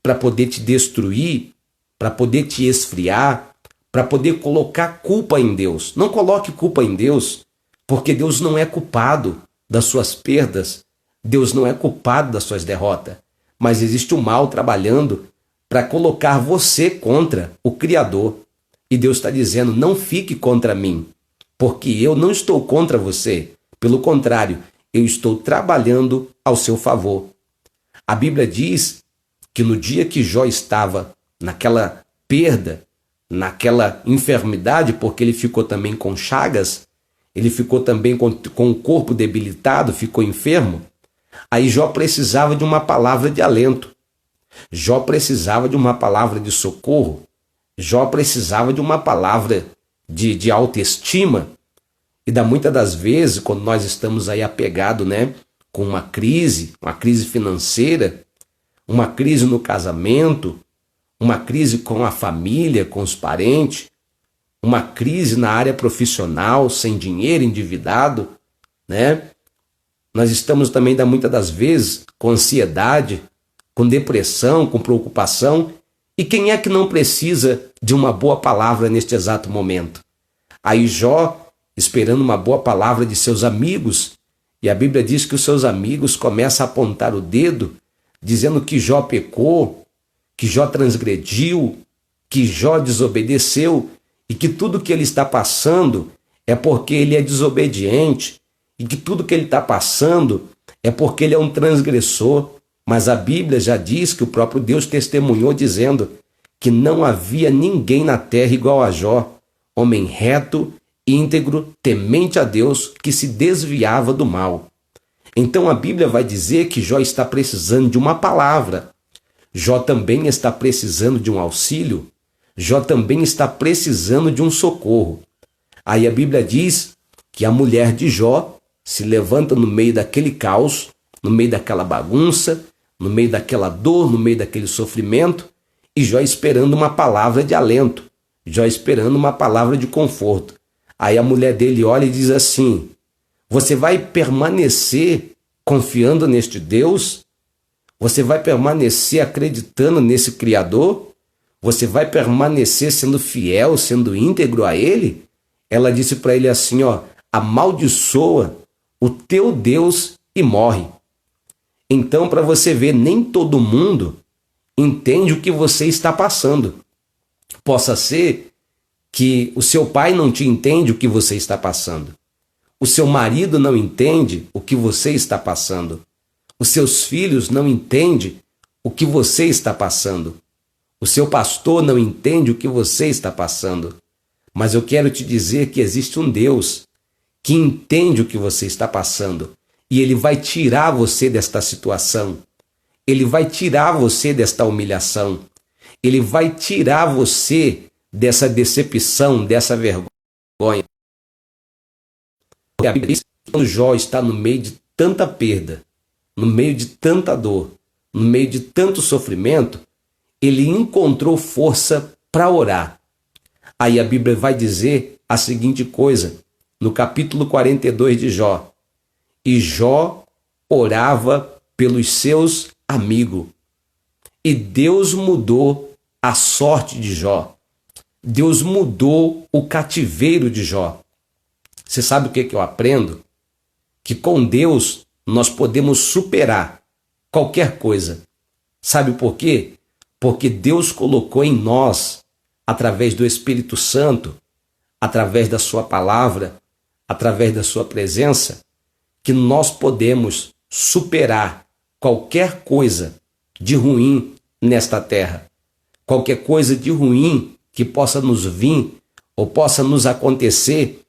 para poder te destruir, para poder te esfriar, para poder colocar culpa em Deus. Não coloque culpa em Deus, porque Deus não é culpado das suas perdas, Deus não é culpado das suas derrotas, mas existe o mal trabalhando para colocar você contra o Criador. E Deus está dizendo: não fique contra mim, porque eu não estou contra você. Pelo contrário, eu estou trabalhando ao seu favor. A Bíblia diz que no dia que Jó estava naquela perda, naquela enfermidade, porque ele ficou também com chagas, ele ficou também com o corpo debilitado, ficou enfermo, aí Jó precisava de uma palavra de alento. Jó precisava de uma palavra de socorro. Jó precisava de uma palavra de autoestima. E muitas das vezes, quando nós estamos aí apegados, com uma crise financeira, uma crise no casamento, uma crise com a família, com os parentes, uma crise na área profissional, sem dinheiro, endividado, Nós estamos também, muitas das vezes, com ansiedade, com depressão, com preocupação. E quem é que não precisa de uma boa palavra neste exato momento? Aí Jó, esperando uma boa palavra de seus amigos, e a Bíblia diz que os seus amigos começam a apontar o dedo, dizendo que Jó pecou, que Jó transgrediu, que Jó desobedeceu, e que tudo que ele está passando é porque ele é desobediente, e que tudo que ele está passando é porque ele é um transgressor. Mas a Bíblia já diz que o próprio Deus testemunhou dizendo que não havia ninguém na terra igual a Jó, homem reto, íntegro, temente a Deus, que se desviava do mal. Então a Bíblia vai dizer que Jó está precisando de uma palavra. Jó também está precisando de um auxílio. Jó também está precisando de um socorro. Aí a Bíblia diz que a mulher de Jó se levanta no meio daquele caos, no meio daquela bagunça, no meio daquela dor, no meio daquele sofrimento, e Jó esperando uma palavra de alento, Jó esperando uma palavra de conforto. Aí a mulher dele olha e diz assim: você vai permanecer confiando neste Deus? Você vai permanecer acreditando nesse Criador? Você vai permanecer sendo fiel, sendo íntegro a Ele? Ela disse para ele assim, ó, amaldiçoa o teu Deus e morre. Então, para você ver, nem todo mundo entende o que você está passando. Possa ser que o seu pai não te entende o que você está passando. O seu marido não entende o que você está passando. Os seus filhos não entendem o que você está passando. O seu pastor não entende o que você está passando. Mas eu quero te dizer que existe um Deus que entende o que você está passando. E Ele vai tirar você desta situação. Ele vai tirar você desta humilhação. Ele vai tirar você dessa decepção, dessa vergonha. Porque a Bíblia diz que quando Jó está no meio de tanta perda, no meio de tanta dor, no meio de tanto sofrimento, ele encontrou força para orar. Aí a Bíblia vai dizer a seguinte coisa, no capítulo 42 de Jó. E Jó orava pelos seus amigos. E Deus mudou a sorte de Jó. Deus mudou o cativeiro de Jó. Você sabe o que eu aprendo? Que com Deus nós podemos superar qualquer coisa. Sabe por quê? Porque Deus colocou em nós, através do Espírito Santo, através da sua palavra, através da sua presença, que nós podemos superar qualquer coisa de ruim nesta terra. Qualquer coisa de ruim que possa nos vir ou possa nos acontecer,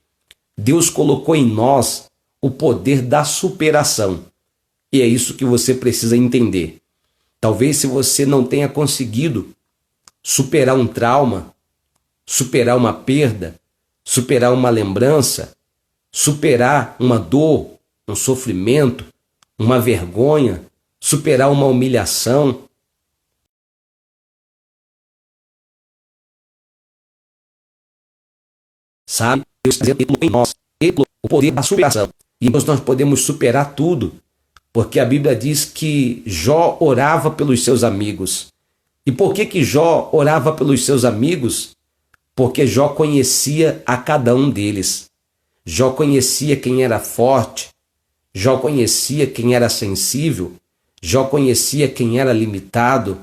Deus colocou em nós o poder da superação. E é isso que você precisa entender. Talvez se você não tenha conseguido superar um trauma, superar uma perda, superar uma lembrança, superar uma dor, um sofrimento, uma vergonha, superar uma humilhação. Sabe? Deus está dizendo em nós o poder da superação. E nós podemos superar tudo, porque a Bíblia diz que Jó orava pelos seus amigos. E por que Jó orava pelos seus amigos? Porque Jó conhecia a cada um deles. Jó conhecia quem era forte, Jó conhecia quem era sensível, Jó conhecia quem era limitado,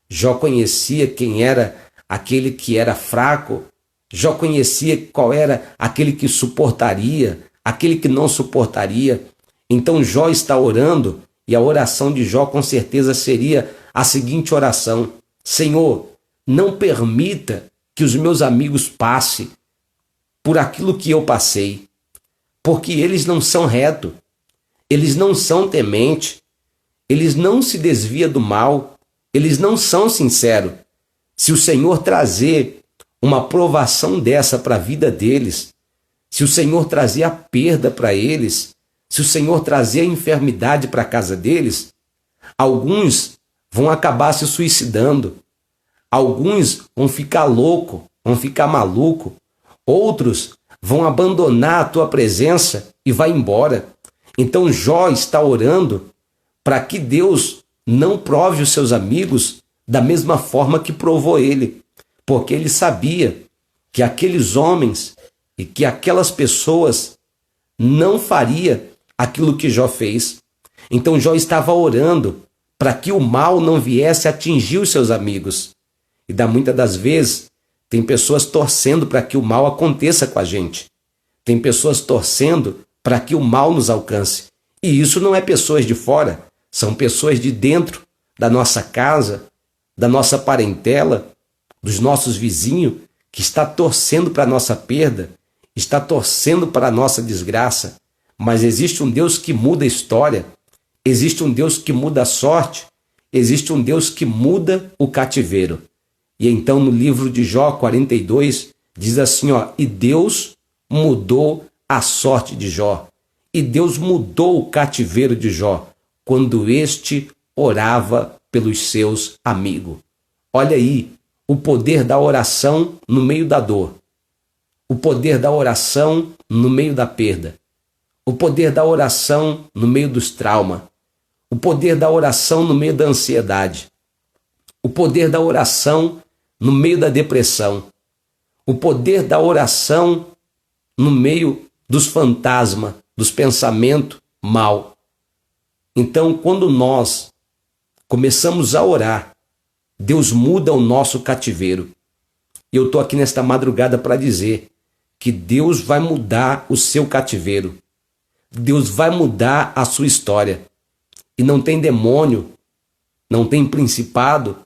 Jó conhecia quem era aquele que era fraco, Jó conhecia qual era aquele que suportaria, aquele que não suportaria. Então Jó está orando e a oração de Jó com certeza seria a seguinte oração: Senhor, não permita que os meus amigos passem por aquilo que eu passei, porque eles não são retos, eles não são tementes, eles não se desviam do mal, eles não são sinceros. Se o Senhor trazer uma provação dessa para a vida deles, se o Senhor trazer a perda para eles, se o Senhor trazer a enfermidade para a casa deles, alguns vão acabar se suicidando, alguns vão ficar loucos, vão ficar malucos, outros vão abandonar a tua presença e vai embora. Então Jó está orando para que Deus não prove os seus amigos da mesma forma que provou ele, porque ele sabia que aqueles homens e que aquelas pessoas não faria aquilo que Jó fez. Então Jó estava orando para que o mal não viesse a atingir os seus amigos. E muitas das vezes tem pessoas torcendo para que o mal aconteça com a gente. Tem pessoas torcendo para que o mal nos alcance. E isso não é pessoas de fora, são pessoas de dentro da nossa casa, da nossa parentela, dos nossos vizinhos, que está torcendo para a nossa perda, está torcendo para a nossa desgraça. Mas existe um Deus que muda a história, existe um Deus que muda a sorte, existe um Deus que muda o cativeiro. E então no livro de Jó 42 diz assim, e Deus mudou a sorte de Jó, e Deus mudou o cativeiro de Jó, quando este orava pelos seus amigos. Olha aí, o poder da oração no meio da dor, o poder da oração no meio da perda, o poder da oração no meio dos traumas, o poder da oração no meio da ansiedade, o poder da oração no meio da depressão, o poder da oração no meio dos fantasmas, dos pensamentos mal. Então, quando nós começamos a orar, Deus muda o nosso cativeiro. Eu estou aqui nesta madrugada para dizer que Deus vai mudar o seu cativeiro. Deus vai mudar a sua história. E não tem demônio, não tem principado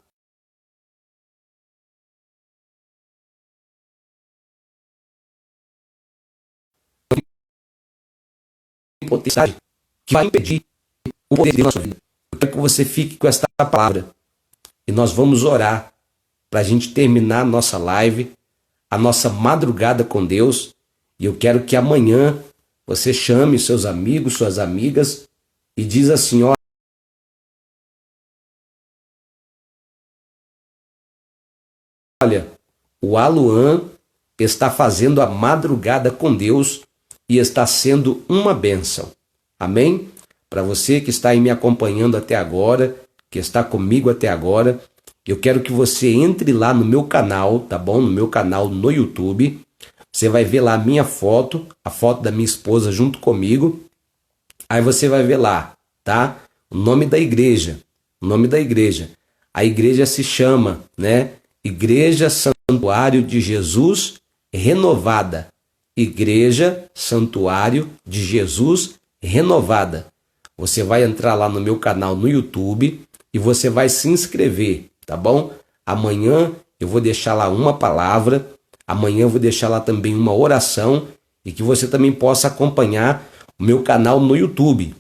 potestade que vai impedir o poder de Deus na sua vida. Eu quero que você fique com esta palavra. E nós vamos orar para a gente terminar a nossa live, a nossa madrugada com Deus. E eu quero que amanhã você chame seus amigos, suas amigas e diz assim: olha, o Aluan está fazendo a madrugada com Deus e está sendo uma bênção. Amém? Para você que está aí me acompanhando até agora, que está comigo até agora, eu quero que você entre lá no meu canal, tá bom? No meu canal no YouTube. Você vai ver lá a minha foto, a foto da minha esposa junto comigo. Aí você vai ver lá, tá? O nome da igreja. O nome da igreja. A igreja se chama, né? Igreja Santuário de Jesus Renovada. Igreja Santuário de Jesus Renovada. Você vai entrar lá no meu canal no YouTube e você vai se inscrever, tá bom? Amanhã eu vou deixar lá uma palavra, amanhã eu vou deixar lá também uma oração e que você também possa acompanhar o meu canal no YouTube.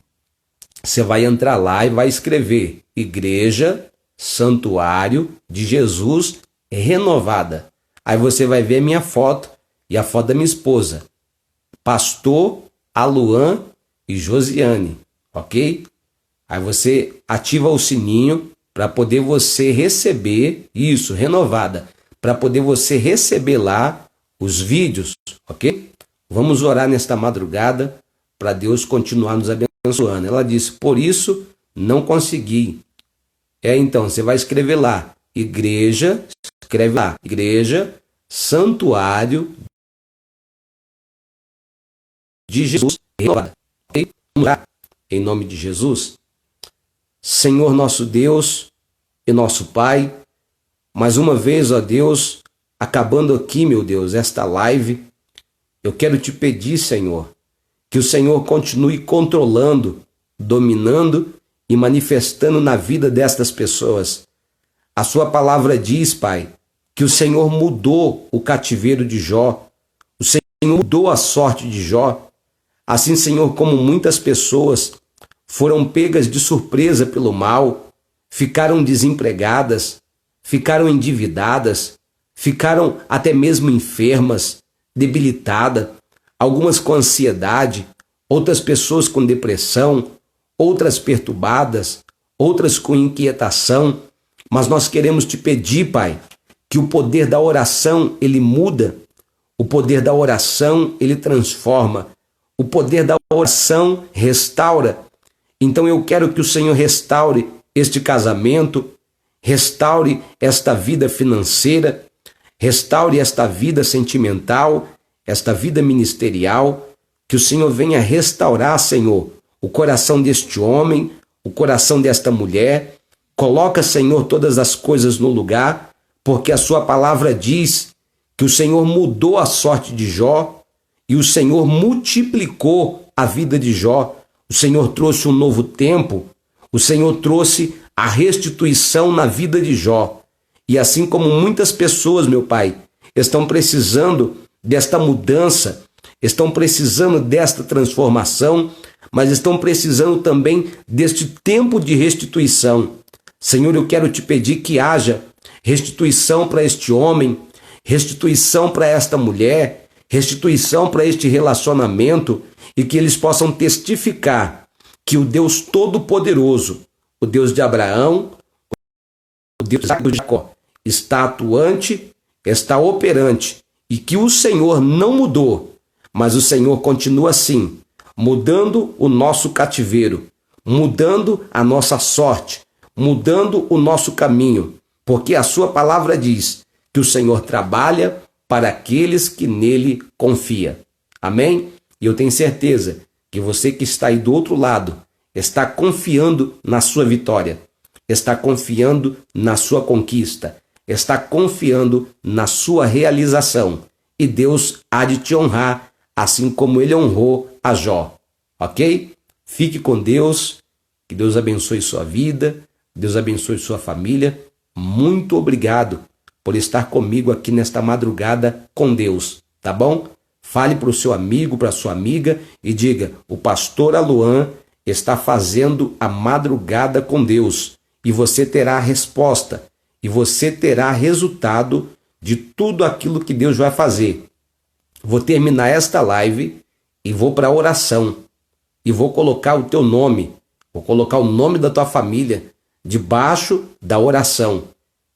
Você vai entrar lá e vai escrever Igreja Santuário de Jesus Renovada. Aí você vai ver a minha foto e a foto da minha esposa, Pastor Aluan e Josiane, ok? Aí você ativa o sininho para poder você receber, isso, renovada, para poder você receber lá os vídeos, ok? Vamos orar nesta madrugada para Deus continuar nos abençoando. Ela disse, por isso não consegui. Então, você vai escrever lá, igreja, escreve lá, Igreja Santuário de Jesus Renovada. Ok? Vamos lá, em nome de Jesus. Senhor nosso Deus e nosso Pai, mais uma vez, ó Deus, acabando aqui, meu Deus, esta live, eu quero te pedir, Senhor, que o Senhor continue controlando, dominando e manifestando na vida destas pessoas. A sua palavra diz, Pai, que o Senhor mudou o cativeiro de Jó, o Senhor mudou a sorte de Jó. Assim, Senhor, como muitas pessoas foram pegas de surpresa pelo mal, ficaram desempregadas, ficaram endividadas, ficaram até mesmo enfermas, debilitadas, algumas com ansiedade, outras pessoas com depressão, outras perturbadas, outras com inquietação. Mas nós queremos te pedir, Pai, que o poder da oração, ele muda, o poder da oração, ele transforma, o poder da oração restaura. Então eu quero que o Senhor restaure este casamento, restaure esta vida financeira, restaure esta vida sentimental, esta vida ministerial, que o Senhor venha restaurar, Senhor, o coração deste homem, o coração desta mulher. Coloca, Senhor, todas as coisas no lugar, porque a sua palavra diz que o Senhor mudou a sorte de Jó e o Senhor multiplicou a vida de Jó. O Senhor trouxe um novo tempo, o Senhor trouxe a restituição na vida de Jó. E assim como muitas pessoas, meu Pai, estão precisando desta mudança, estão precisando desta transformação, mas estão precisando também deste tempo de restituição. Senhor, eu quero te pedir que haja restituição para este homem, restituição para esta mulher, restituição para este relacionamento e que eles possam testificar que o Deus Todo-Poderoso, o Deus de Abraão, o Deus de Jacó, está atuante, está operante e que o Senhor não mudou, mas o Senhor continua assim, mudando o nosso cativeiro, mudando a nossa sorte, mudando o nosso caminho, porque a sua palavra diz que o Senhor trabalha para aqueles que nele confiam. Amém? E eu tenho certeza que você que está aí do outro lado está confiando na sua vitória, está confiando na sua conquista, está confiando na sua realização. E Deus há de te honrar, assim como ele honrou a Jó. Ok? Fique com Deus, que Deus abençoe sua vida, Deus abençoe sua família. Muito obrigado por estar comigo aqui nesta madrugada com Deus, tá bom? Fale para o seu amigo, para a sua amiga e diga: o pastor Aloan está fazendo a madrugada com Deus, e você terá a resposta, e você terá resultado de tudo aquilo que Deus vai fazer. Vou terminar esta live e vou para a oração, e vou colocar o teu nome, vou colocar o nome da tua família debaixo da oração,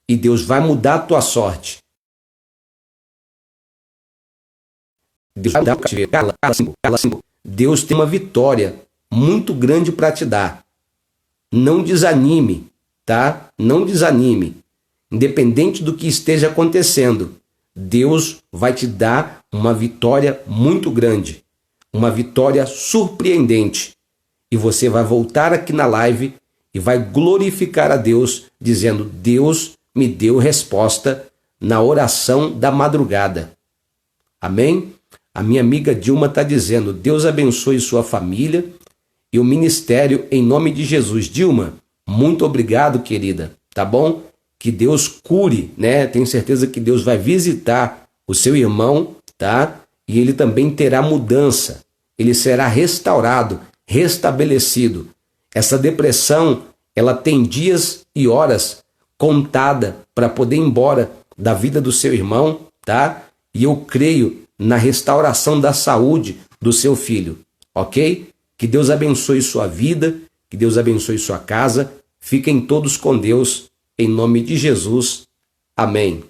e Deus vai mudar a tua sorte. Deus tem uma vitória muito grande para te dar. Não desanime, tá? Não desanime. Independente do que esteja acontecendo, Deus vai te dar uma vitória muito grande, uma vitória surpreendente. E você vai voltar aqui na live e vai glorificar a Deus, dizendo: Deus me deu resposta na oração da madrugada. Amém? A minha amiga Dilma está dizendo: Deus abençoe sua família e o ministério em nome de Jesus. Dilma, muito obrigado, querida, tá bom? Que Deus cure, né? Tenho certeza que Deus vai visitar o seu irmão, tá? E ele também terá mudança. Ele será restaurado, restabelecido. Essa depressão, ela tem dias e horas contada para poder ir embora da vida do seu irmão, tá? E eu creio na restauração da saúde do seu filho, ok? Que Deus abençoe sua vida, que Deus abençoe sua casa. Fiquem todos com Deus, em nome de Jesus. Amém.